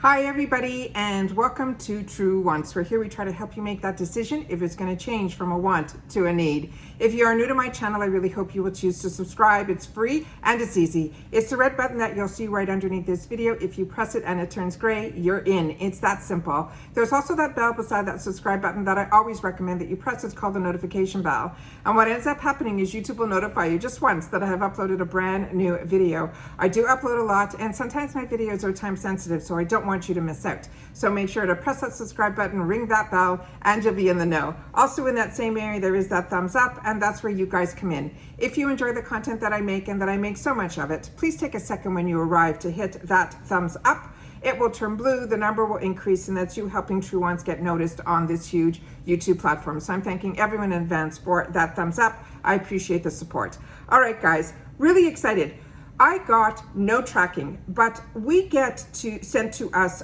Hi everybody, and welcome to True Wants, where here we try to help you make that decision if it's going to change from a want to a need. If you are new to my channel, I really hope you will choose to subscribe. It's free and it's easy. It's the red button that you'll see right underneath this video. If you press it and it turns gray, you're in. It's that simple. There's also that bell beside that subscribe button that I always recommend that you press. It's called the notification bell. And what ends up happening is YouTube will notify you just once that I have uploaded a brand new video. I do upload a lot, and sometimes my videos are time sensitive, so I don't want you to miss out. So make sure to press that subscribe button, ring that bell, and you'll be in the know. Also in that same area, there is that thumbs up, and that's where you guys come in. If you enjoy the content that I make, and that I make so much of it, please take a second when you arrive to hit that thumbs up. It will turn blue, the number will increase, and that's you helping True Ones get noticed on this huge YouTube platform. So I'm thanking everyone in advance for that thumbs up. I appreciate the support. All right, guys, really excited. I got no tracking, but we get sent to us,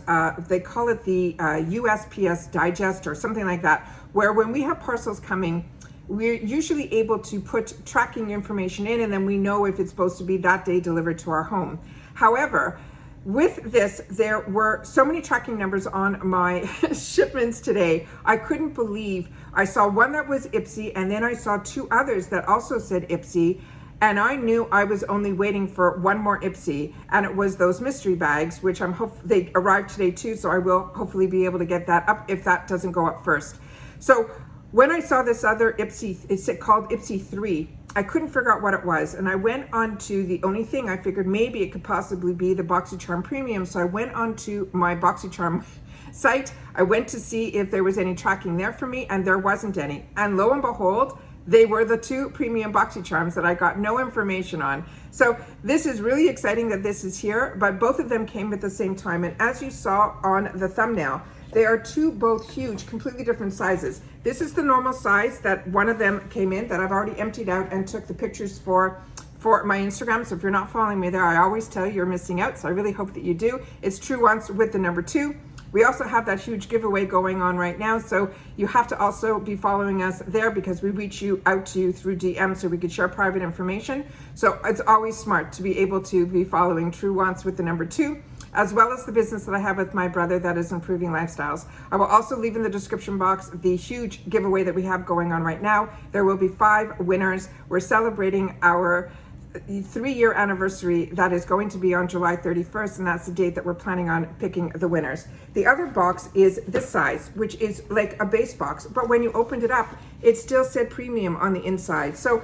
they call it the USPS digest or something like that, where when we have parcels coming, we're usually able to put tracking information in, and then we know if it's supposed to be that day delivered to our home. However, with this, there were so many tracking numbers on my shipments today. I couldn't believe. I saw one that was Ipsy, and then I saw two others that also said Ipsy. And I knew I was only waiting for one more Ipsy, and it was those mystery bags, which they arrived today too, so I will hopefully be able to get that up if that doesn't go up first. So when I saw this other Ipsy, it's called Ipsy 3, I couldn't figure out what it was, and I went on to the only thing I figured maybe it could possibly be the Boxycharm Premium, so I went on to my Boxycharm site. I went to see if there was any tracking there for me, and there wasn't any. And lo and behold, they were the two premium Boxycharms that I got no information on. So this is really exciting that this is here, but both of them came at the same time. And as you saw on the thumbnail, they are both huge, completely different sizes. This is the normal size that one of them came in that I've already emptied out and took the pictures for my Instagram. So if you're not following me there, I always tell you you're missing out. So I really hope that you do. It's True Wants with the number 2. We also have that huge giveaway going on right now, so you have to also be following us there because we reach out to you through DM so we could share private information. So it's always smart to be able to be following True Wants with the number 2, as well as the business that I have with my brother that is Improving Lifestyles. I will also leave in the description box the huge giveaway that we have going on right now. There will be 5 winners. We're celebrating our 3-year anniversary that is going to be on July 31st, and that's the date that we're planning on picking the winners. The other box is this size, which is like a base box, but when you opened it up, it still said premium on the inside. So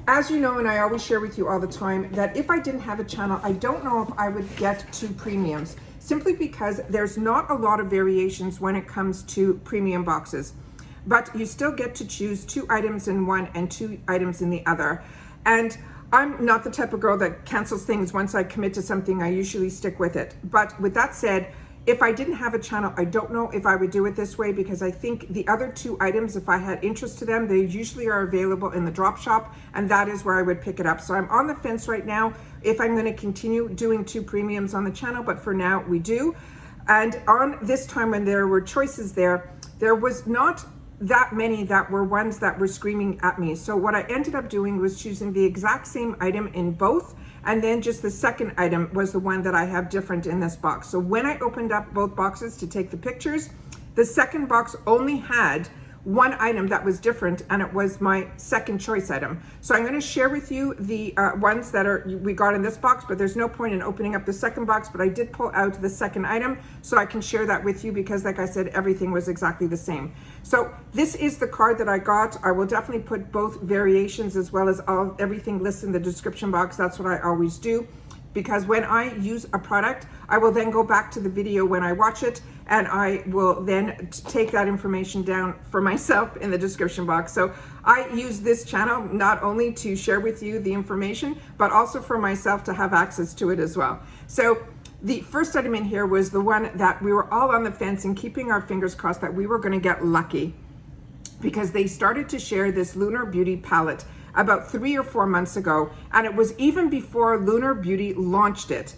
as you know, and I always share with you all the time, that if I didn't have a channel, I don't know if I would get 2 premiums, simply because there's not a lot of variations when it comes to premium boxes, but you still get to choose 2 items in one and 2 items in the other. And I'm not the type of girl that cancels things. Once I commit to something, I usually stick with it. But with that said, if I didn't have a channel, I don't know if I would do it this way, because I think the other 2 items, if I had interest to them, they usually are available in the drop shop, and that is where I would pick it up. So I'm on the fence right now if I'm going to continue doing 2 premiums on the channel, but for now we do. And on this time when there were choices there was not that many that were ones that were screaming at me. So what I ended up doing was choosing the exact same item in both, and then just the second item was the one that I have different in this box. So when I opened up both boxes to take the pictures, the second box only had one item that was different, and it was my second choice item. So I'm going to share with you the ones that we got in this box, but there's no point in opening up the second box, but I did pull out the second item so I can share that with you, because like I said, everything was exactly the same. So this is the card that I got. I will definitely put both variations as well as everything listed in the description box. That's what I always do, because when I use a product, I will then go back to the video when I watch it, and I will then take that information down for myself in the description box. So I use this channel not only to share with you the information, but also for myself to have access to it as well. So the first item in here was the one that we were all on the fence and keeping our fingers crossed that we were going to get lucky, because they started to share this Lunar Beauty palette about 3 or 4 months ago, and it was even before Lunar Beauty launched it.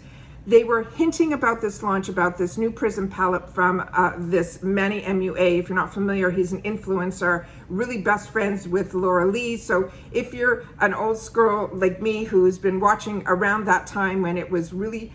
They were hinting about this launch, about this new Prism palette from this Manny MUA. If you're not familiar, he's an influencer, really best friends with Laura Lee. So if you're an old girl like me who's been watching around that time when it was really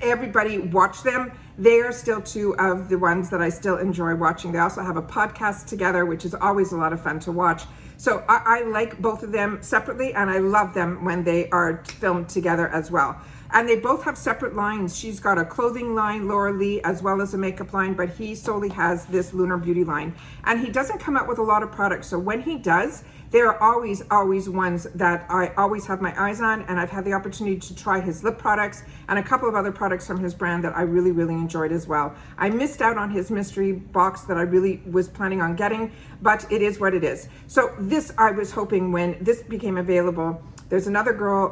everybody watch them. They are still two of the ones that I still enjoy watching. They also have a podcast together, which is always a lot of fun to watch. So I like both of them separately, and I love them when they are filmed together as well. And they both have separate lines. She's got a clothing line, Laura Lee, as well as a makeup line, but he solely has this Lunar beauty line. And he doesn't come out with a lot of products. So when he does, there are always ones that I always have my eyes on, and I've had the opportunity to try his lip products and a couple of other products from his brand that I really enjoyed as well. I missed out on his mystery box that I really was planning on getting, but it is what it is. So this, I was hoping when this became available, there's another girl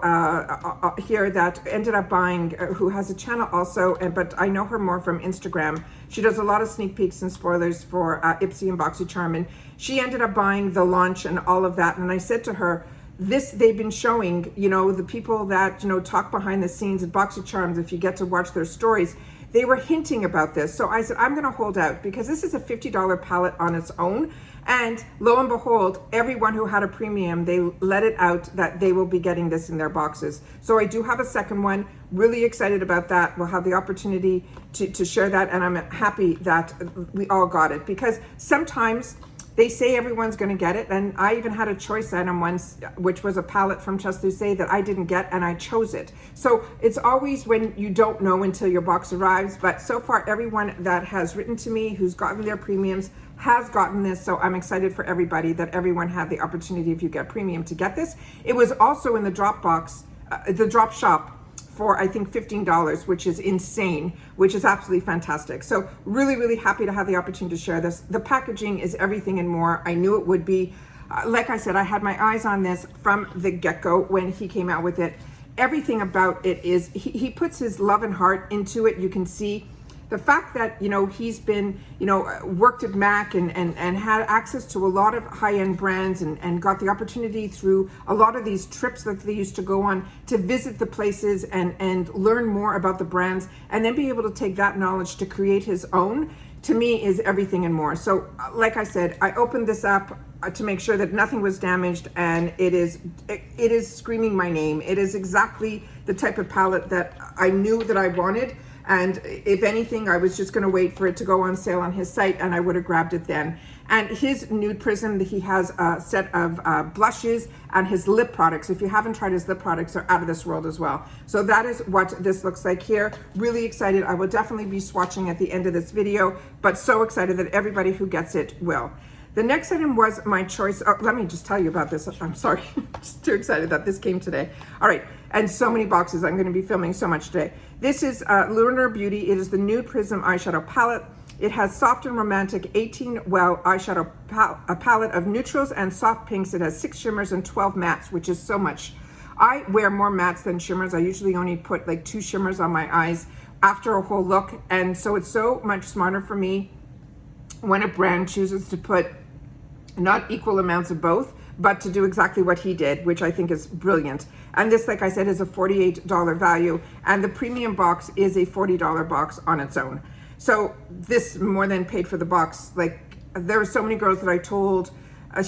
here that ended up buying, who has a channel also, but I know her more from Instagram. She does a lot of sneak peeks and spoilers for Ipsy and Boxycharm, and she ended up buying the launch and all of that. And I said to her, this, they've been showing, you know, the people that, you know, talk behind the scenes at Boxycharms, if you get to watch their stories, they were hinting about this. So I said, I'm gonna hold out, because this is a $50 palette on its own. And lo and behold, everyone who had a premium, they let it out that they will be getting this in their boxes. So I do have a second one, really excited about that. We'll have the opportunity to share that, and I'm happy that we all got it, because sometimes they say everyone's going to get it, and I even had a choice item once, which was a palette from Just Luce that I didn't get, and I chose it. So it's always when you don't know until your box arrives, but so far everyone that has written to me who's gotten their premiums has gotten this, so I'm excited for everybody that everyone had the opportunity, if you get premium, to get this. It was also in the drop box, the drop shop, for I think $15, which is insane, which is absolutely fantastic. So really happy to have the opportunity to share this. The packaging is everything and more. I knew it would be. Like I said, I had my eyes on this from the get-go when he came out with it. Everything about it is, he puts his love and heart into it. You can see the fact that, you know, he's been, you know, worked at MAC and had access to a lot of high-end brands and got the opportunity through a lot of these trips that they used to go on to visit the places and learn more about the brands, and then be able to take that knowledge to create his own, to me is everything and more. So like I said, I opened this up to make sure that nothing was damaged, and it is screaming my name. It is exactly the type of palette that I knew that I wanted. And if anything, I was just going to wait for it to go on sale on his site, and I would have grabbed it then. And his Nude Prism, he has a set of blushes, and his lip products, if you haven't tried his lip products, are out of this world as well. So that is what this looks like here. Really excited. I will definitely be swatching at the end of this video, but so excited that everybody who gets it will. The next item was my choice. Oh, let me just tell you about this. I'm sorry, I'm just too excited that this came today. All right, and so many boxes. I'm going to be filming so much today. This is Lunar Beauty. It is the Nude Prism eyeshadow palette. It has soft and romantic 18 well eyeshadow a palette of neutrals and soft pinks. It has 6 shimmers and 12 mattes, which is so much. I wear more mattes than shimmers. I usually only put like 2 shimmers on my eyes after a whole look, and so it's so much smarter for me when a brand chooses to put not equal amounts of both, but to do exactly what he did, which I think is brilliant. And this, like I said, is a $48 value, and the premium box is a $40 box on its own. So this more than paid for the box. Like, there were so many girls that I told,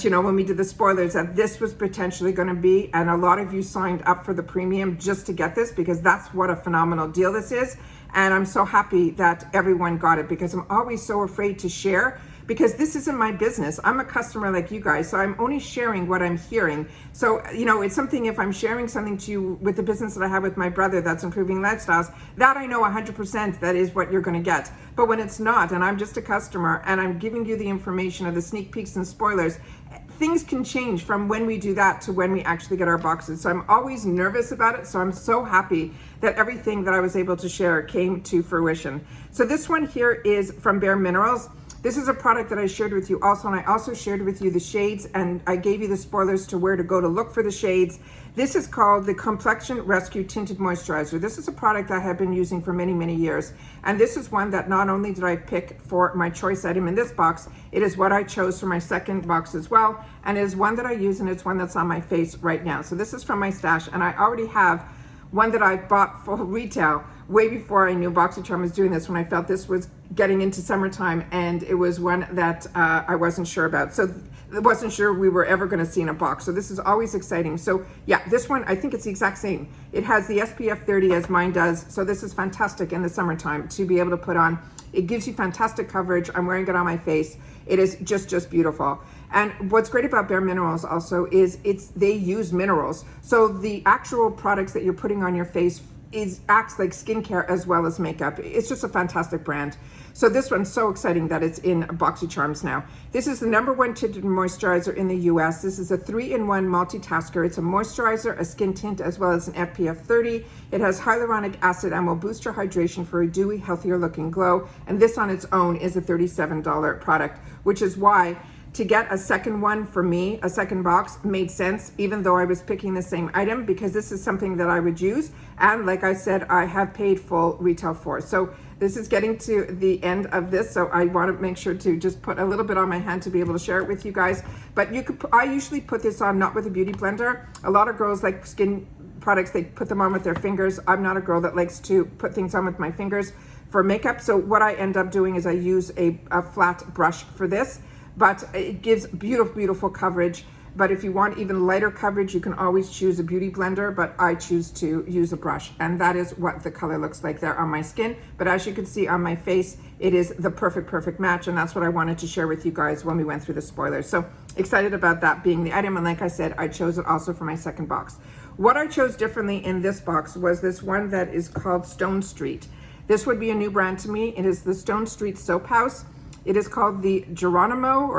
you know, when we did the spoilers, that this was potentially going to be, and a lot of you signed up for the premium just to get this, because that's what a phenomenal deal this is. And I'm so happy that everyone got it, because I'm always so afraid to share, because this isn't my business. I'm a customer like you guys, so I'm only sharing what I'm hearing. So, you know, it's something, if I'm sharing something to you with the business that I have with my brother that's improving lifestyles, that I know 100% that is what you're gonna get. But when it's not, and I'm just a customer, and I'm giving you the information of the sneak peeks and spoilers, things can change from when we do that to when we actually get our boxes. So I'm always nervous about it. So I'm so happy that everything that I was able to share came to fruition. So this one here is from Bareminerals. This is a product that I shared with you also, and I also shared with you the shades, and I gave you the spoilers to where to go to look for the shades. This is called the Complexion Rescue Tinted Moisturizer. This is a product I have been using for many years, and this is one that not only did I pick for my choice item in this box, it is what I chose for my second box as well, and it is one that I use, and it's one that's on my face right now. So this is from my stash, and I already have one that I bought for retail way before I knew Boxycharm was doing this, when I felt this was getting into summertime, and it was one that I wasn't sure about. So wasn't sure we were ever going to see in a box. So this is always exciting. So yeah, this one, I think it's the exact same. It has the SPF 30 as mine does. So this is fantastic in the summertime to be able to put on. It gives you fantastic coverage. I'm wearing it on my face. It is just beautiful. And what's great about Bareminerals also is they use minerals. So the actual products that you're putting on your face acts like skincare as well as makeup. It's just a fantastic brand. So this one's so exciting that it's in Boxycharms now. This is the #1 tinted moisturizer in the US. This is a 3-in-1 multitasker. It's a moisturizer, a skin tint, as well as an SPF 30. It has hyaluronic acid and will boost your hydration for a dewy, healthier looking glow. And this on its own is a $37 product, which is why to get a second one for me, a second box, made sense, even though I was picking the same item, because this is something that I would use. And like I said, I have paid full retail for. So this is getting to the end of this. So I want to make sure to just put a little bit on my hand to be able to share it with you guys. But you could, I usually put this on not with a beauty blender. A lot of girls like skin products, they put them on with their fingers. I'm not a girl that likes to put things on with my fingers for makeup. So what I end up doing is I use a flat brush for this. But it gives beautiful coverage. But if you want even lighter coverage, you can always choose a beauty blender, but I choose to use a brush. And that is what the color looks like there on my skin. But as you can see on my face, it is the perfect match. And that's what I wanted to share with you guys when we went through the spoilers. So excited about that being the item. And like I said, I chose it also for my second box. What I chose differently in this box was this one that is called Stone Street. This would be a new brand to me. It is the Stone Street SoapHouse. It is called the Geranimo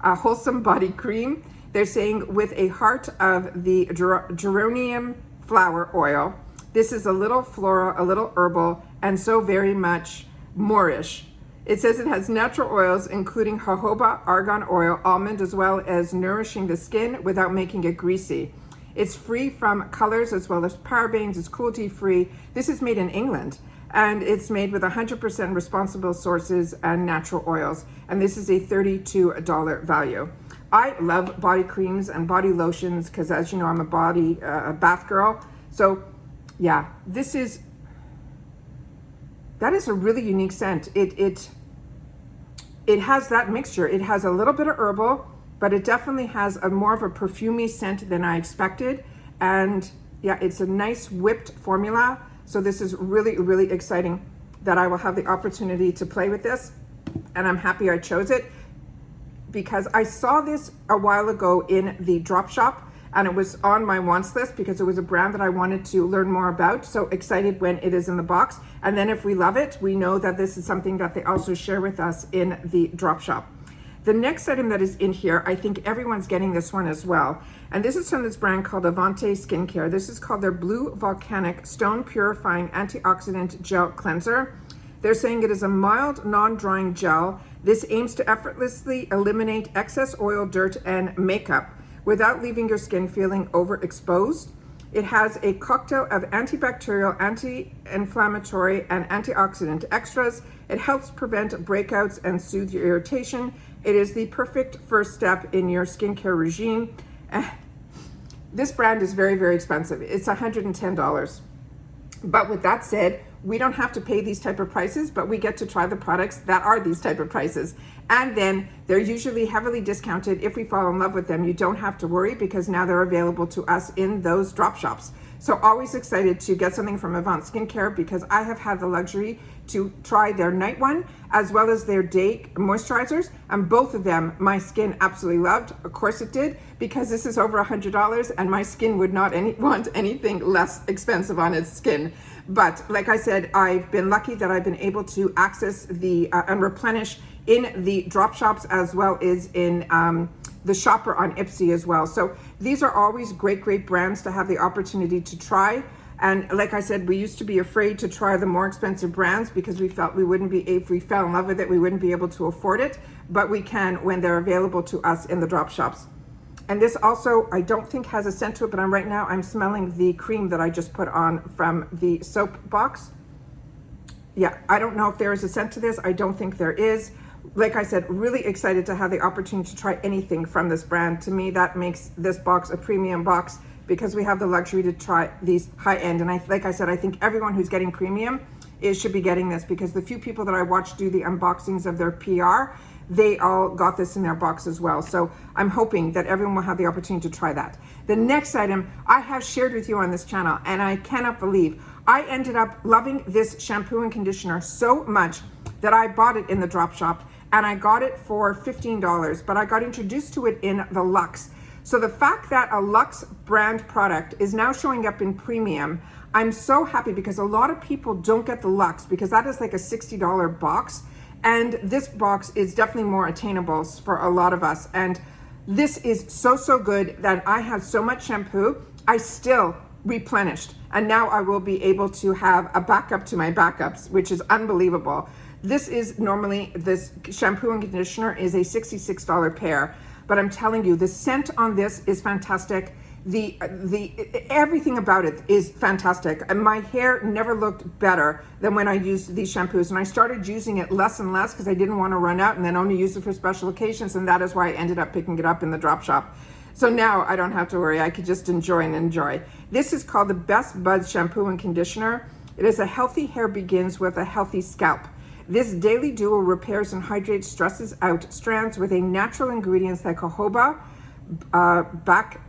Wholesome Body Cream. They're saying with a heart of the geranium flower oil. This is a little floral, a little herbal, and so very much Moorish. It says it has natural oils, including jojoba, argan oil, almond, as well as nourishing the skin without making it greasy. It's free from colors as well as parabens. It's cruelty free. This is made in England. And it's made with 100% responsible sources and natural oils. And this is a $32 value. I love body creams and body lotions because, as you know, I'm a bath girl. So yeah, that is a really unique scent. It has that mixture. It has a little bit of herbal, but it definitely has more of a perfumey scent than I expected. And yeah, it's a nice whipped formula. So this is really exciting that I will have the opportunity to play with this. And I'm happy I chose it because I saw this a while ago in the drop shop and it was on my wants list because it was a brand that I wanted to learn more about. So excited when it is in the box. And then if we love it, we know that this is something that they also share with us in the drop shop. The next item that is in here, I think everyone's getting this one as well. And this is from this brand called Avante Skincare. This is called their Blue Volcanic Stone Purifying Antioxidant Gel Cleanser. They're saying it is a mild, non-drying gel. This aims to effortlessly eliminate excess oil, dirt, and makeup without leaving your skin feeling overexposed. It has a cocktail of antibacterial, anti-inflammatory, and antioxidant extras. It helps prevent breakouts and soothe your irritation. It is the perfect first step in your skincare regime. This brand is very expensive. It's $110. But with that said, we don't have to pay these type of prices, but we get to try the products that are these type of prices. And then they're usually heavily discounted. If we fall in love with them, you don't have to worry because now they're available to us in those drop shops. So always excited to get something from Avant Skincare because I have had the luxury to try their night one as well as their day moisturizers, and both of them my skin absolutely loved. Of course it did, because this is over $100 and my skin would not want anything less expensive on its skin. But like I said, I've been lucky that I've been able to access the and replenish in the drop shops as well as in the shopper on Ipsy as well. So these are always great brands to have the opportunity to try. And like I said, we used to be afraid to try the more expensive brands because we felt we wouldn't be, if we fell in love with it, we wouldn't be able to afford it, but we can when they're available to us in the drop shops. And this also, I don't think has a scent to it, but right now I'm smelling the cream that I just put on from the soap box. Yeah, I don't know if there is a scent to this. I don't think there is. Like I said, really excited to have the opportunity to try anything from this brand. To me, that makes this box a premium box because we have the luxury to try these high end. And like I said, I think everyone who's getting premium should be getting this, because the few people that I watched do the unboxings of their PR, they all got this in their box as well. So I'm hoping that everyone will have the opportunity to try that. The next item I have shared with you on this channel, and I cannot believe I ended up loving this shampoo and conditioner so much that I bought it in the drop shop, and I got it for $15, but I got introduced to it in the Luxe. So the fact that a Luxe brand product is now showing up in premium, I'm so happy, because a lot of people don't get the Luxe because that is like a $60 box. And this box is definitely more attainable for a lot of us. And this is so, so good that I have so much shampoo, I still replenished. And now I will be able to have a backup to my backups, which is unbelievable. This is normally, this shampoo and conditioner is a $66 pair, but I'm telling you, the scent on this is fantastic. The everything about it is fantastic. And my hair never looked better than when I used these shampoos, and I started using it less and less because I didn't want to run out and then only use it for special occasions, and that is why I ended up picking it up in the drop shop. So now I don't have to worry, I could just enjoy and enjoy. This is called the Best Buds Shampoo and Conditioner. It is a healthy hair begins with a healthy scalp. This daily duo repairs and hydrates, stresses out strands with a natural ingredients like jojoba, baobab,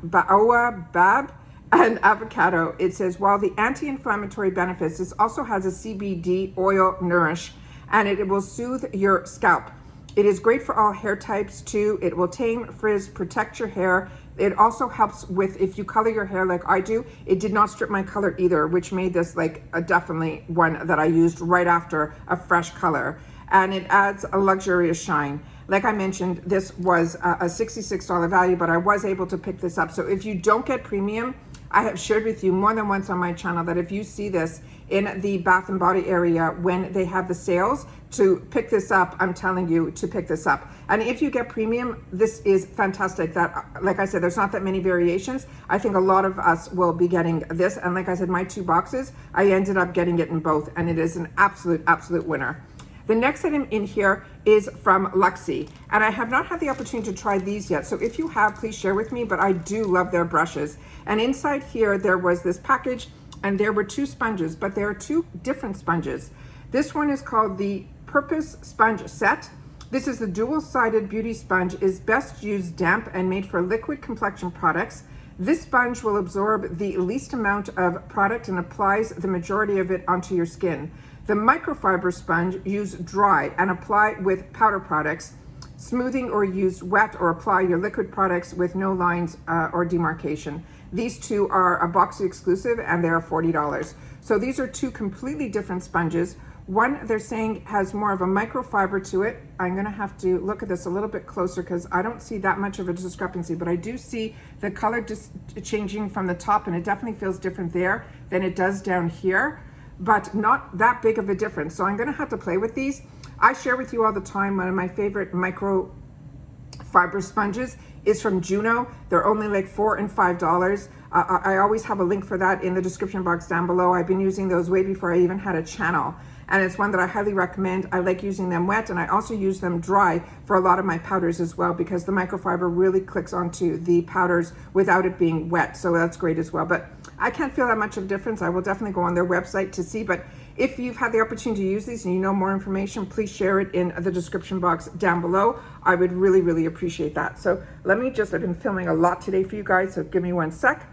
and avocado. It says, while the anti-inflammatory benefits, this also has a CBD oil nourish, and it will soothe your scalp. It is great for all hair types too. It will tame frizz, protect your hair. It also helps with, if you color your hair like I do, it did not strip my color either, which made this like a definitely one that I used right after a fresh color. And it adds a luxurious shine. Like I mentioned, this was a $66 value, but I was able to pick this up. So if you don't get premium, I have shared with you more than once on my channel that if you see this in the Bath and Body area when they have the sales, to pick this up. I'm telling you to pick this up. And if you get premium, this is fantastic. That, like I said, there's not that many variations. I think a lot of us will be getting this. And like I said, my 2 boxes, I ended up getting it in both, and it is an absolute winner. The next item in here is from Luxie, and I have not had the opportunity to try these yet. So if you have, please share with me, but I do love their brushes. And inside here, there was this package, and there were 2 sponges, but there are 2 different sponges. This one is called the Purpose Sponge Set. This is the dual-sided beauty sponge, is best used damp and made for liquid complexion products. This sponge will absorb the least amount of product and applies the majority of it onto your skin. The microfiber sponge, use dry and apply with powder products. Smoothing or use wet or apply your liquid products with no lines or demarcation. These 2 are a Boxy exclusive, and they are $40. So these are 2 completely different sponges. One, they're saying, has more of a microfiber to it. I'm gonna have to look at this a little bit closer because I don't see that much of a discrepancy, but I do see the color just changing from the top, and it definitely feels different there than it does down here, but not that big of a difference. So I'm gonna have to play with these. I share with you all the time, one of my favorite microfiber sponges is from Juno. They're only like $4 and $5. I always have a link for that in the description box down below. I've been using those way before I even had a channel, and it's one that I highly recommend. I like using them wet, and I also use them dry for a lot of my powders as well, because the microfiber really clicks onto the powders without it being wet, so that's great as well. But I can't feel that much of a difference. I will definitely go on their website to see, but if you've had the opportunity to use these and you know more information, please share it in the description box down below. I would really appreciate that. So let me just, I've been filming a lot today for you guys, so give me 1 sec.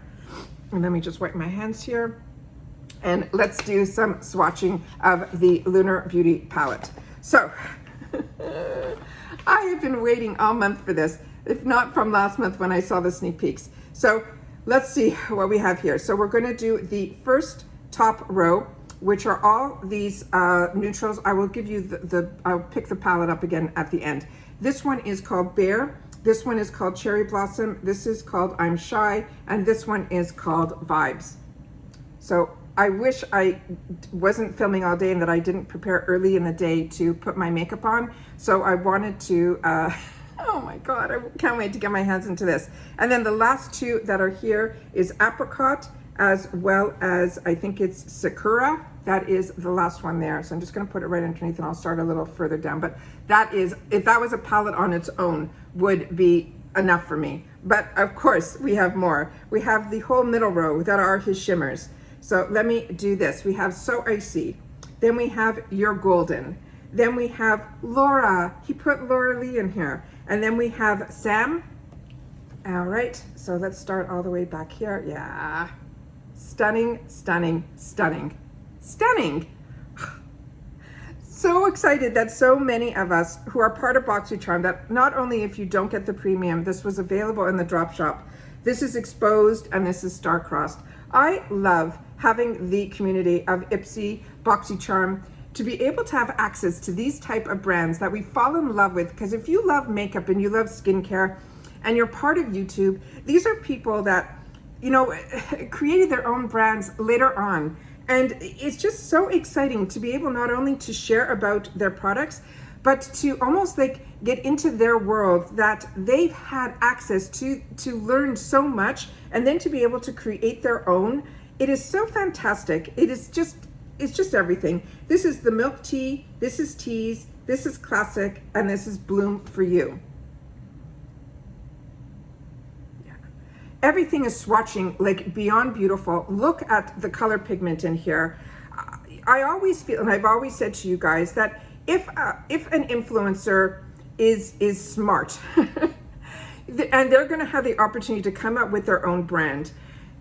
And let me just wipe my hands here. And let's do some swatching of the Lunar Beauty palette. So, I have been waiting all month for this, if not from last month when I saw the sneak peeks. So, let's see what we have here. So, we're gonna do the first top row, which are all these neutrals. I will give you I'll pick the palette up again at the end. This one is called Bear. This one is called Cherry Blossom. This is called I'm Shy. And this one is called Vibes. So I wish I wasn't filming all day and that I didn't prepare early in the day to put my makeup on. So I wanted to, oh my God, I can't wait to get my hands into this. And then the last 2 that are here is Apricot, as well as, I think it's Sakura. That is the last one there. So I'm just gonna put it right underneath, and I'll start a little further down. But that is, if that was a palette on its own, would be enough for me. But of course, we have more. We have the whole middle row that are his shimmers. So let me do this. We have So Icy. Then we have your golden. Then we have Laura. He put Laura Lee in here. And then we have Sam. All right, so let's start all the way back here. Yeah. Stunning, stunning, stunning, stunning. So excited that so many of us who are part of Boxycharm, that not only if you don't get the premium, this was available in the drop shop. This is exposed and this is star-crossed. I love having the community of Ipsy, Boxycharm, to be able to have access to these type of brands that we fall in love with. Because if you love makeup and you love skincare and you're part of YouTube, these are people that, you know, created their own brands later on. And it's just so exciting to be able not only to share about their products, but to almost like get into their world that they've had access to learn so much, and then to be able to create their own. It is so fantastic. It's just everything. This is the milk tea, this is teas, this is classic, and this is bloom for you. Everything is swatching like beyond beautiful. Look at the color pigment in here. I always feel, and I've always said to you guys, that if an influencer is smart and they're going to have the opportunity to come up with their own brand,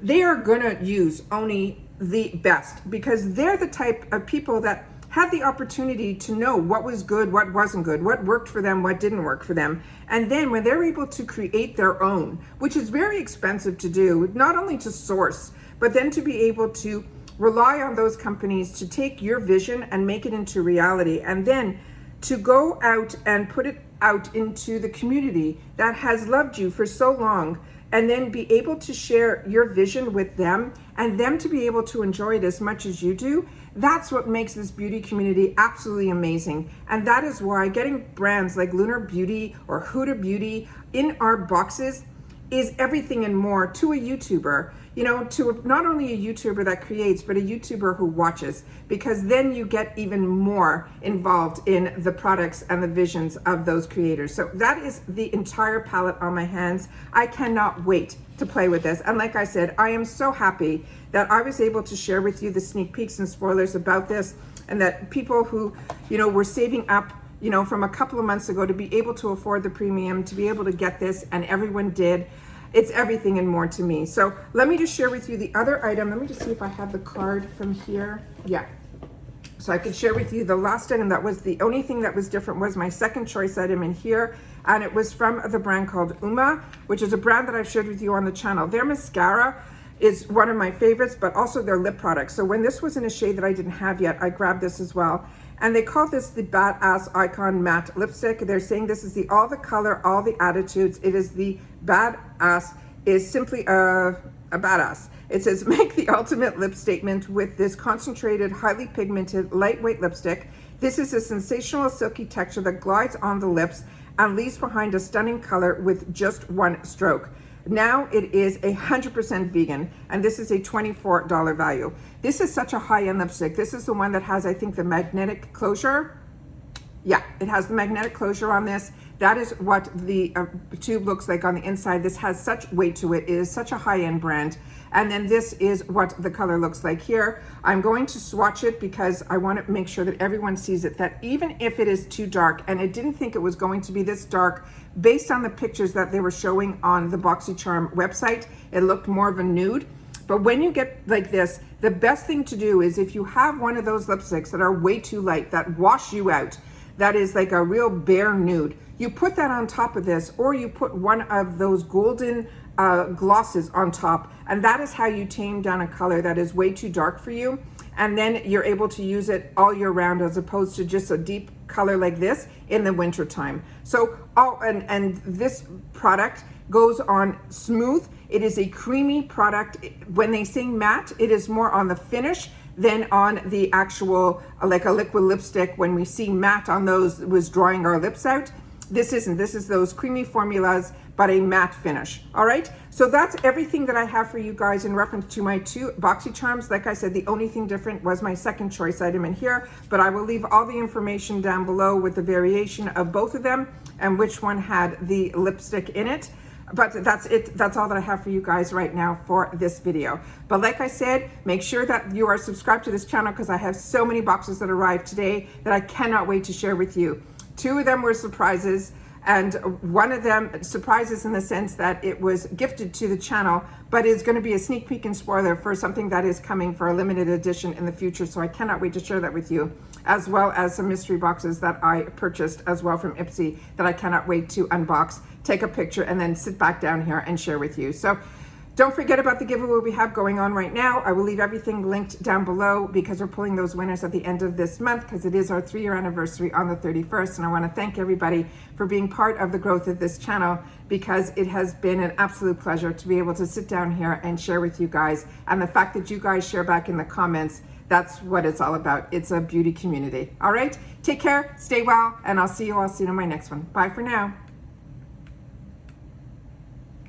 they are going to use only the best, because they're the type of people that had the opportunity to know what was good, what wasn't good, what worked for them, what didn't work for them. And then when they're able to create their own, which is very expensive to do, not only to source, but then to be able to rely on those companies to take your vision and make it into reality, and then to go out and put it out into the community that has loved you for so long, and then be able to share your vision with them, and them to be able to enjoy it as much as you do. That's what makes this beauty community absolutely amazing. And that is why getting brands like Lunar Beauty or Huda Beauty in our boxes is everything and more to a YouTuber. You know, to not only a YouTuber that creates, but a YouTuber who watches, because then you get even more involved in the products and the visions of those creators. So that is the entire palette on my hands. I cannot wait to play with this. And like I said, I am so happy that I was able to share with you the sneak peeks and spoilers about this, and that people who, you know, were saving up, you know, from a couple of months ago to be able to afford the premium, to be able to get this, and everyone did. It's everything and more to me. So let me just share with you the other item. Let me just see if I have the card from here. Yeah. So I could share with you the last item that was the only thing that was different, was my second choice item in here. And it was from the brand called UOMA, which is a brand that I've shared with you on the channel. Their mascara is one of my favorites, but also their lip products. So when this was in a shade that I didn't have yet, I grabbed this as well. And they call this the Badass Icon Matte Lipstick. They're saying this is the all the color, all the attitudes. It is the Badass, is simply a badass. It says, make the ultimate lip statement with this concentrated, highly pigmented, lightweight lipstick. This is a sensational silky texture that glides on the lips and leaves behind a stunning color with just one stroke. Now it is 100% vegan, and this is a $24 value. This is such a high-end lipstick. This is the one that has, I think, the magnetic closure. Yeah, it has the magnetic closure on this. That is what the tube looks like on the inside. This has such weight to it. It is such a high-end brand. And then this is what the color looks like here. I'm going to swatch it because I want to make sure that everyone sees it, that even if it is too dark, and I didn't think it was going to be this dark based on the pictures that they were showing on the Boxycharm website, it looked more of a nude. But when you get like this, the best thing to do is, if you have one of those lipsticks that are way too light, that wash you out, that is like a real bare nude, you put that on top of this, or you put one of those golden glosses on top, and that is how you tame down a color that is way too dark for you. And then you're able to use it all year round, as opposed to just a deep color like this in the winter time. So and this product goes on smooth. It is a creamy product. When they say matte, it is more on the finish than on the actual, like a liquid lipstick. When we see matte on those, it was drying our lips out. This isn't. This is those creamy formulas, but a matte finish. All right, so that's everything that I have for you guys in reference to my two Boxycharms. Like I said, the only thing different was my second choice item in here, but I will leave all the information down below with the variation of both of them and which one had the lipstick in it. But that's it. That's all that I have for you guys right now for this video. But like I said, make sure that you are subscribed to this channel because I have so many boxes that arrived today that I cannot wait to share with you. 2 of them were surprises, and one of them surprises in the sense that it was gifted to the channel, but is going to be a sneak peek and spoiler for something that is coming for a limited edition in the future. So I cannot wait to share that with you, as well as some mystery boxes that I purchased as well from Ipsy that I cannot wait to unbox, take a picture, and then sit back down here and share with you. So don't forget about the giveaway we have going on right now. I will leave everything linked down below because we're pulling those winners at the end of this month because it is our 3-year anniversary on the 31st. And I want to thank everybody for being part of the growth of this channel because it has been an absolute pleasure to be able to sit down here and share with you guys. And the fact that you guys share back in the comments, that's what it's all about. It's a beauty community. All right, take care, stay well, and I'll see you all soon in my next one. Bye for now.